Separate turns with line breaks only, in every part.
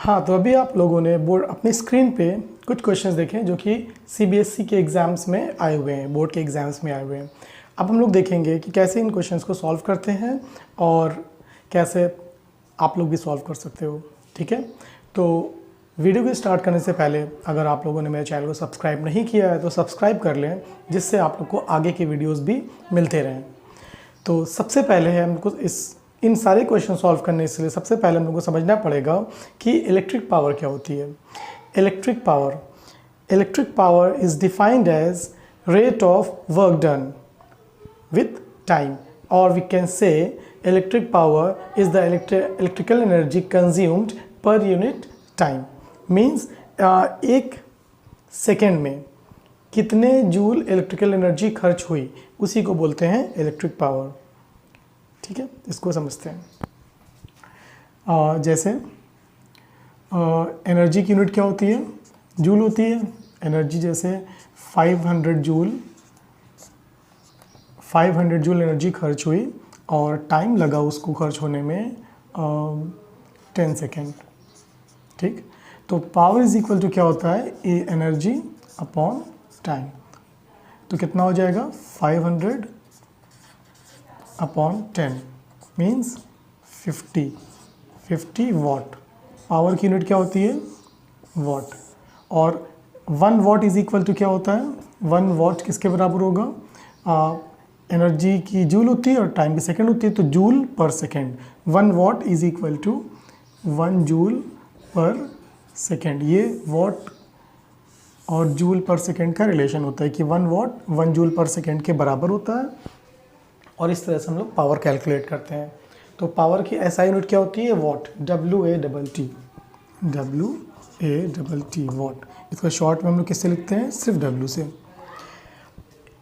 हाँ, तो अभी आप लोगों ने बोर्ड अपनी स्क्रीन पे कुछ क्वेश्चंस देखे जो कि सीबीएसई के एग्ज़ाम्स में आए हुए हैं, बोर्ड के एग्ज़ाम्स में आए हुए हैं। अब हम लोग देखेंगे कि कैसे इन क्वेश्चंस को सॉल्व करते हैं और कैसे आप लोग भी सॉल्व कर सकते हो। ठीक है, तो वीडियो को स्टार्ट करने से पहले अगर आप लोगों ने मेरे चैनल को सब्सक्राइब नहीं किया है तो सब्सक्राइब कर लें, जिससे आप लोग को आगे के वीडियोज़ भी मिलते रहें। तो सबसे पहले है हमको इन सारे क्वेश्चन सॉल्व करने से सबसे पहले हम लोग को समझना पड़ेगा कि इलेक्ट्रिक पावर क्या होती है। Electric power is defined as rate of work done with time, और we can say electric power is the electrical energy consumed per unit time. Means एक सेकेंड में कितने जूल इलेक्ट्रिकल एनर्जी खर्च हुई, उसी को बोलते हैं इलेक्ट्रिक पावर। ठीक है, इसको समझते हैं। जैसे एनर्जी की यूनिट क्या होती है, जूल होती है। एनर्जी जैसे 500 जूल एनर्जी खर्च हुई और टाइम लगा उसको खर्च होने में 10 सेकेंड। ठीक, तो पावर इज इक्वल टू क्या होता है, ए एनर्जी अपॉन टाइम। तो कितना हो जाएगा, 500 अपॉन 10 मीन्स 50 वाट। पावर की यूनिट क्या होती है, वाट। और 1 वाट इज इक्वल टू क्या होता है, 1 वाट किसके बराबर होगा, एनर्जी की जूल होती है और टाइम की सेकंड होती है, तो joule per second. 1 watt is equal to 1 joule per second. ये वाट और जूल पर सेकंड का रिलेशन होता है कि 1 वाट 1 जूल पर सेकंड के बराबर होता है, और इस तरह से हम लोग पावर कैलकुलेट करते हैं। तो पावर की एसआई यूनिट क्या होती है, वाट, WATT वाट। इसका शॉर्ट में हम लोग किससे लिखते हैं, सिर्फ W से।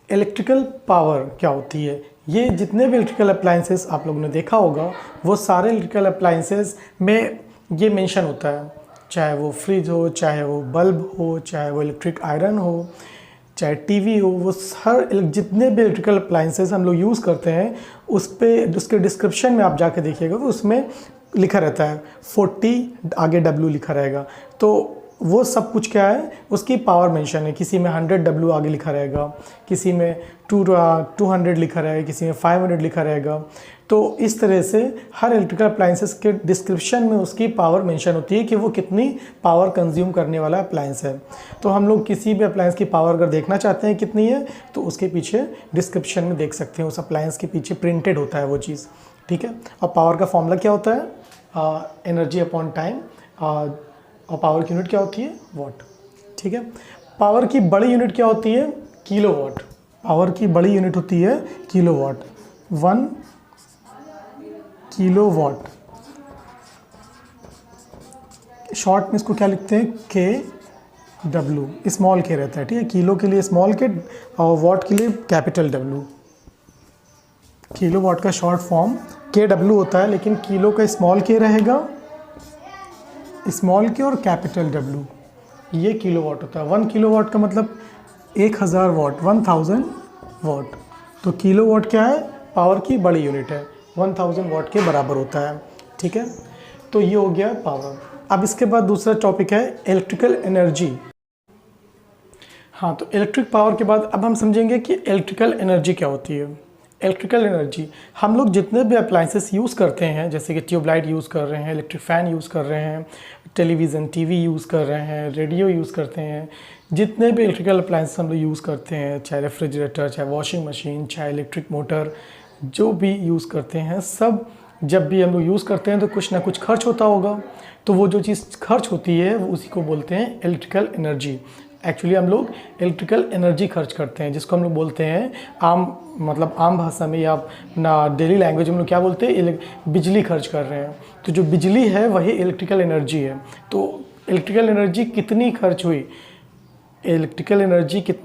इलेक्ट्रिकल पावर क्या होती है, ये जितने भी इलेक्ट्रिकल अप्लायंसेस आप लोगों ने देखा होगा वो सारे इलेक्ट्रिकल अप्लायंसेस में ये मेंशन होता है, चाहे वो फ्रिज हो, चाहे वो बल्ब हो, चाहे वो इलेक्ट्रिक आयरन हो, चाहे टीवी हो, वो हर जितने भी इलेक्ट्रिकल अप्लायंसेस हम लोग यूज़ करते हैं उस पर उसके डिस्क्रिप्शन में आप जाके देखिएगा तो उसमें लिखा रहता है 40 आगे W लिखा रहेगा। तो वो सब कुछ क्या है, उसकी पावर मेंशन है। किसी में 100 W आगे लिखा रहेगा, किसी में 200 लिखा रहेगा, किसी में 500 लिखा रहेगा। तो इस तरह से हर इलेक्ट्रिकल अप्लायंसेस के डिस्क्रिप्शन में उसकी पावर मेंशन होती है कि वो कितनी पावर कंज्यूम करने वाला अप्लायंस है। तो हम लोग किसी भी अप्लायंस की पावर अगर देखना चाहते हैं कितनी है, तो उसके पीछे डिस्क्रिप्शन में देख सकते हैं, उस अप्लायंस के पीछे प्रिंटेड होता है वो चीज़। ठीक है, और पावर का फॉर्मूला क्या होता है, एनर्जी अपॉन टाइम, और पावर की यूनिट क्या होती है, वाट। ठीक है, पावर की बड़ी यूनिट क्या होती है, किलोवाट। पावर की बड़ी यूनिट होती है किलोवाट। 1 किलोवाट, शॉर्ट में इसको क्या लिखते हैं, KW, स्मॉल के रहता है। ठीक है, किलो के लिए स्मॉल के और वाट के लिए कैपिटल W। किलोवाट का शॉर्ट फॉर्म KW होता है, लेकिन किलो का स्मॉल के रहेगा, स्मॉल के और कैपिटल W, ये किलोवाट होता है। 1 किलोवाट का मतलब 1000 वाट, 1000 वाट। तो किलोवाट क्या है, पावर की बड़ी यूनिट है, 1000 वाट के बराबर होता है। ठीक है, तो ये हो गया पावर। अब इसके बाद दूसरा टॉपिक है इलेक्ट्रिकल एनर्जी। हाँ, तो इलेक्ट्रिक पावर के बाद अब हम समझेंगे कि इलेक्ट्रिकल एनर्जी क्या होती है। इलेक्ट्रिकल एनर्जी, हम लोग जितने भी अप्लायंसेस यूज़ करते हैं, जैसे कि ट्यूबलाइट यूज़ कर रहे हैं, इलेक्ट्रिक फ़ैन यूज़ कर रहे हैं, टेलीविज़न टीवी यूज़ कर रहे हैं, रेडियो यूज़ करते हैं, जितने भी इलेक्ट्रिकल अप्लायंसेस हम लोग यूज़ करते हैं, चाहे रेफ्रिजरेटर, चाहे वॉशिंग मशीन, चाहे इलेक्ट्रिक मोटर, जो भी यूज़ करते हैं, सब जब भी हम लोग यूज़ करते हैं तो कुछ ना कुछ खर्च होता होगा। तो वो जो चीज़ खर्च होती है वो उसी को बोलते हैं इलेक्ट्रिकल एनर्जी। एक्चुअली हम लोग इलेक्ट्रिकल एनर्जी खर्च करते हैं, जिसको हम लोग बोलते हैं आम भाषा में या ना डेली लैंग्वेज में हम लोग क्या बोलते हैं, बिजली खर्च कर रहे हैं। तो जो बिजली है वही इलेक्ट्रिकल एनर्जी है। तो इलेक्ट्रिकल एनर्जी कितनी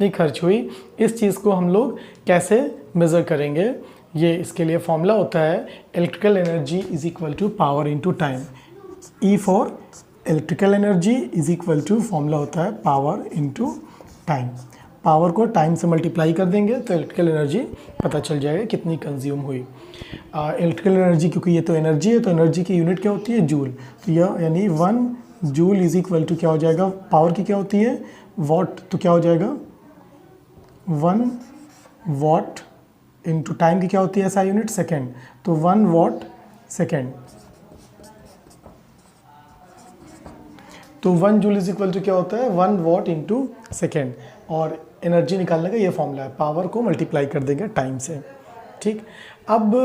खर्च हुई, इस चीज़ को हम लोग कैसे मेज़र करेंगे, ये इसके लिए फॉर्मूला होता है electrical energy is equal to power into time. E for electrical energy is equal to formula होता है पावर इंटू टाइम। पावर को टाइम से मल्टीप्लाई कर देंगे तो इलेक्ट्रिकल एनर्जी पता चल जाएगा कितनी कंज्यूम हुई। इलेक्ट्रिकल एनर्जी, क्योंकि ये तो एनर्जी है तो एनर्जी की यूनिट क्या होती है, जूल। तो यह यानी 1 जूल इज इक्वल टू क्या हो जाएगा, पावर की क्या होती है वॉट, तो क्या हो जाएगा 1 वॉट इंटू टाइम की क्या होती है ऐसा यूनिट सेकेंड, तो 1 वॉट सेकेंड। तो 1 जूल इज इक्वल टू क्या होता है 1 वॉट इंटू सेकेंड। और एनर्जी निकालने का ये फॉर्मूला है, पावर को मल्टीप्लाई कर देंगे टाइम से। ठीक, अब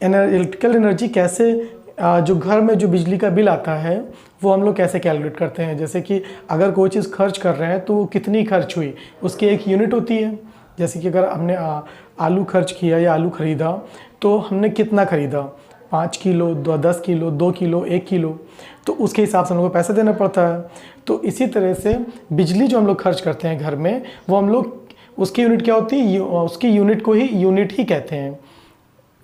इलेक्ट्रिकल एनर्जी कैसे जो घर में जो बिजली का बिल आता है वो हम लोग कैसे कैलकुलेट करते हैं। जैसे कि अगर कोई चीज़ खर्च कर रहे हैं तो वो कितनी खर्च हुई उसकी एक यूनिट होती है। जैसे कि अगर हमने आलू खर्च किया या आलू ख़रीदा तो हमने कितना ख़रीदा, 5 किलो, 10 किलो, 2 किलो, 1 किलो, तो उसके हिसाब से हम लोग को पैसा देना पड़ता है। तो इसी तरह से बिजली जो हम लोग खर्च करते हैं घर में वो हम लोग उसकी यूनिट क्या होती है, उसकी यूनिट को ही यूनिट ही कहते हैं।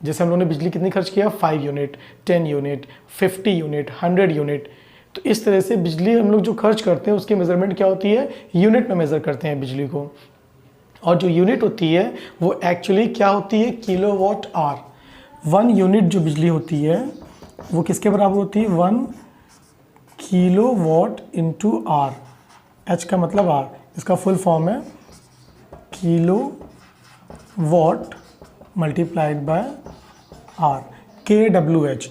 जैसे हम लोगों ने बिजली कितनी खर्च किया 5 यूनिट, 10 यूनिट, 50 यूनिट, 100 यूनिट। तो इस तरह से बिजली हम लोग जो खर्च करते हैं उसकी मेज़रमेंट क्या होती है, यूनिट में मेज़र करते हैं बिजली को। और जो यूनिट होती है वो एक्चुअली क्या होती है, किलोवाट आवर। 1 यूनिट जो बिजली होती है वो किसके बराबर होती है, 1 किलोवाट इंटू आर। एच का मतलब आर, इसका फुल फॉर्म है kilowatt multiplied by hour, KWH।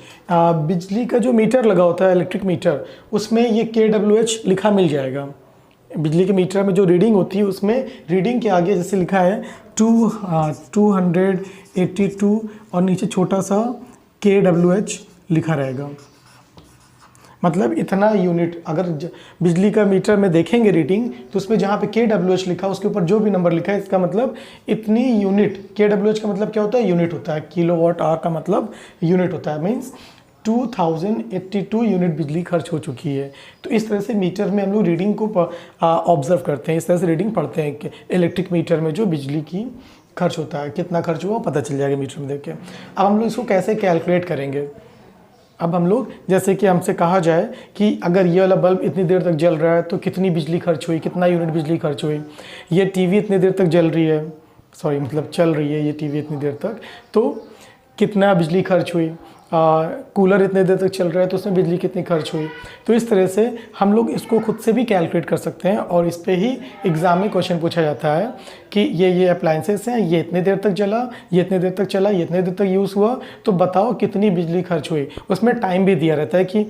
बिजली का जो मीटर लगा होता है इलेक्ट्रिक मीटर, उसमें ये KWH लिखा मिल जाएगा। बिजली के मीटर में जो रीडिंग होती है उसमें रीडिंग के आगे जैसे लिखा है 282 और नीचे छोटा सा KWH लिखा रहेगा। मतलब इतना यूनिट, अगर बिजली का मीटर में देखेंगे रीडिंग तो उसमें जहाँ पे KWH लिखा उसके ऊपर जो भी नंबर लिखा है इसका मतलब इतनी यूनिट। KWH का मतलब क्या होता है, यूनिट होता है। किलोवाट आवर का मतलब यूनिट होता है, मीन्स 2082 यूनिट बिजली खर्च हो चुकी है। तो इस तरह से मीटर में हम लोग रीडिंग को ऑब्जर्व करते हैं, इस तरह से रीडिंग पढ़ते हैं कि इलेक्ट्रिक मीटर में जो बिजली की खर्च होता है कितना खर्च हुआ पता चल जाएगा मीटर में देख के। अब हम लोग इसको कैसे कैलकुलेट करेंगे। अब हम लोग जैसे कि हमसे कहा जाए कि अगर ये वाला बल्ब इतनी देर तक जल रहा है तो कितनी बिजली खर्च हुई, कितना यूनिट बिजली खर्च हुई। ये टीवी इतनी देर तक जल रही है, सॉरी मतलब चल रही है ये टीवी इतनी देर तक, तो कितना बिजली खर्च हुई। कूलर इतने देर तक चल रहा है तो उसमें बिजली कितनी खर्च हुई। तो इस तरह से हम लोग इसको खुद से भी कैलकुलेट कर सकते हैं और इस पे ही एग्ज़ाम में क्वेश्चन पूछा जाता है कि ये अप्लाइंसेस हैं, ये इतने देर तक जला, ये इतने देर तक चला, ये इतने देर तक यूज़ हुआ, तो बताओ कितनी बिजली खर्च हुई। उसमें टाइम भी दिया रहता है कि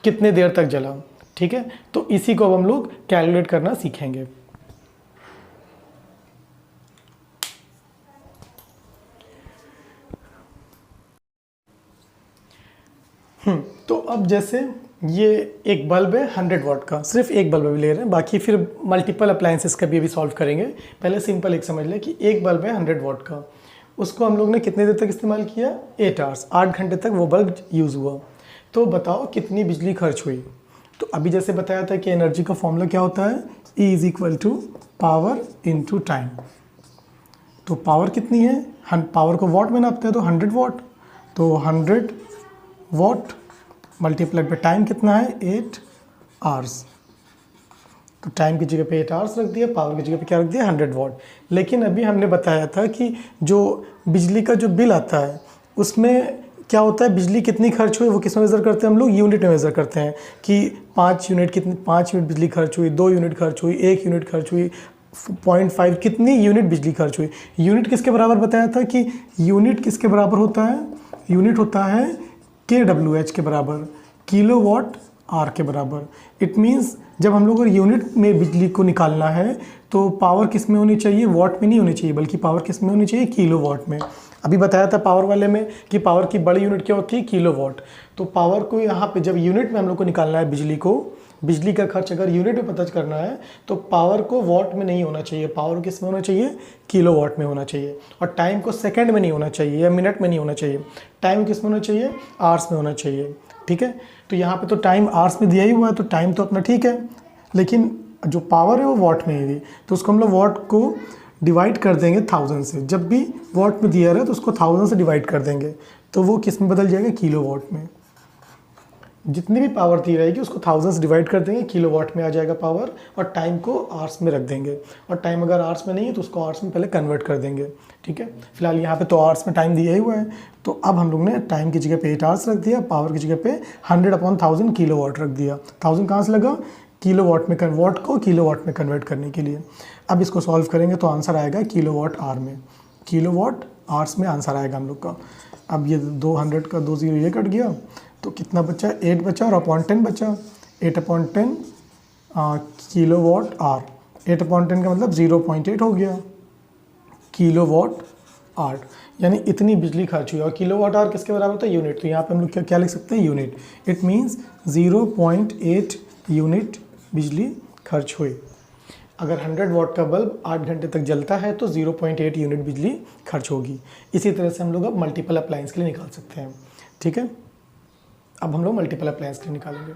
कितने देर तक जला। ठीक है, तो इसी को अब हम लोग कैलकुलेट करना सीखेंगे। तो अब जैसे ये एक बल्ब है 100 वाट का, सिर्फ एक बल्ब अभी ले रहे हैं, बाकी फिर मल्टीपल अप्लायंसेस का भी अभी सॉल्व करेंगे। पहले सिंपल एक समझ लें कि एक बल्ब है 100 वाट का, उसको हम लोग ने कितने देर तक इस्तेमाल किया, 8 आवर्स, 8 घंटे तक वो बल्ब यूज़ हुआ। तो बताओ कितनी बिजली खर्च हुई। तो अभी जैसे बताया था कि एनर्जी का फॉर्मूला क्या होता है, E is equal to power into time. तो पावर कितनी है, पावर को वाट में नापते हैं तो 100 वाट, तो 100 वाट मल्टीप्लाइड पे टाइम कितना है 8 आवर्स। तो टाइम की जगह पे 8 आवर्स रख दिया, पावर की जगह पे क्या रख दिया 100 वाट। लेकिन अभी हमने बताया था कि जो बिजली का जो बिल आता है उसमें क्या होता है, बिजली कितनी खर्च हुई वो किस में मेज़र करते हैं हम लोग, यूनिट में मेज़र करते हैं कि 5 यूनिट बिजली खर्च हुई, 2 यूनिट खर्च हुई, 1 यूनिट खर्च हुई, 0.5 कितनी यूनिट बिजली खर्च हुई। यूनिट किसके बराबर बताया था कि यूनिट किसके बराबर होता है, यूनिट होता है KWH के बराबर, किलोवाट आवर के बराबर। इट मीन्स जब हम लोग यूनिट में बिजली को निकालना है तो पावर किस में होनी चाहिए, वाट में नहीं होनी चाहिए, बल्कि पावर किस में होनी चाहिए, किलोवाट में। अभी बताया था पावर वाले में कि पावर की बड़ी यूनिट क्या होती है, किलोवाट। तो पावर को यहाँ पे जब यूनिट में हम लोग को निकालना है बिजली को, बिजली का खर्च अगर यूनिट में पता करना है तो पावर को वाट में नहीं होना चाहिए, पावर किस में होना चाहिए, किलोवाट में होना चाहिए। और टाइम को सेकंड में नहीं होना चाहिए या मिनट में नहीं होना चाहिए, टाइम किस में होना चाहिए, आवर्स में होना चाहिए। ठीक है, तो यहाँ पे तो टाइम आवर्स में दिया ही हुआ है तो टाइम तो अपना ठीक है, लेकिन जो पावर है वो वाट में ही, तो उसको हम लोग वाट को डिवाइड कर देंगे 1000 से। जब भी वाट में दिया रहा है तो उसको 1000 से डिवाइड कर देंगे तो वो किस में बदल जाएगा, किलोवाट में। जितनी भी पावर दी रहेगी उसको 1000 से डिवाइड कर देंगे, किलोवाट में आ जाएगा पावर, और टाइम को आवर्स में रख देंगे, और टाइम अगर आवर्स में नहीं है तो उसको आवर्स में पहले कन्वर्ट कर देंगे। ठीक है, फिलहाल यहाँ पे तो आवर्स में टाइम दिया ही हुआ है, तो अब हम लोग ने टाइम की जगह पे 8 आवर्स रख दिया, पावर की जगह पे 100/1000 किलोवाट रख दिया। 1000 कहाँ से लगा, किलोवाट में, वॉट को किलोवाट में कन्वर्ट करने के लिए। अब इसको सॉल्व करेंगे तो आंसर आएगा किलोवाट आवर में, किलोवाट आवर्स में आंसर आएगा हम लोग का। अब ये 200 का 2 0 ये कट गया, तो कितना बचा, 8 बचा और अपॉन 10 बचा। 8/10 किलोवाट आवर, 8/10 का मतलब 0.8 हो गया किलोवाट आवर, यानी इतनी बिजली खर्च हुई। और किलोवाट आवर किसके बराबर होता है, यूनिट। तो यहाँ पे हम लोग क्या लिख सकते हैं, यूनिट। इट मीन्स 0.8 यूनिट बिजली खर्च हुई। अगर 100 वाट का बल्ब 8 घंटे तक जलता है तो 0.8 यूनिट बिजली खर्च होगी। इसी तरह से हम लोग अब मल्टीपल अप्लायंस के लिए निकाल सकते हैं। ठीक है, अब हम लोग मल्टीपल अप्लायंस के लिए निकालेंगे।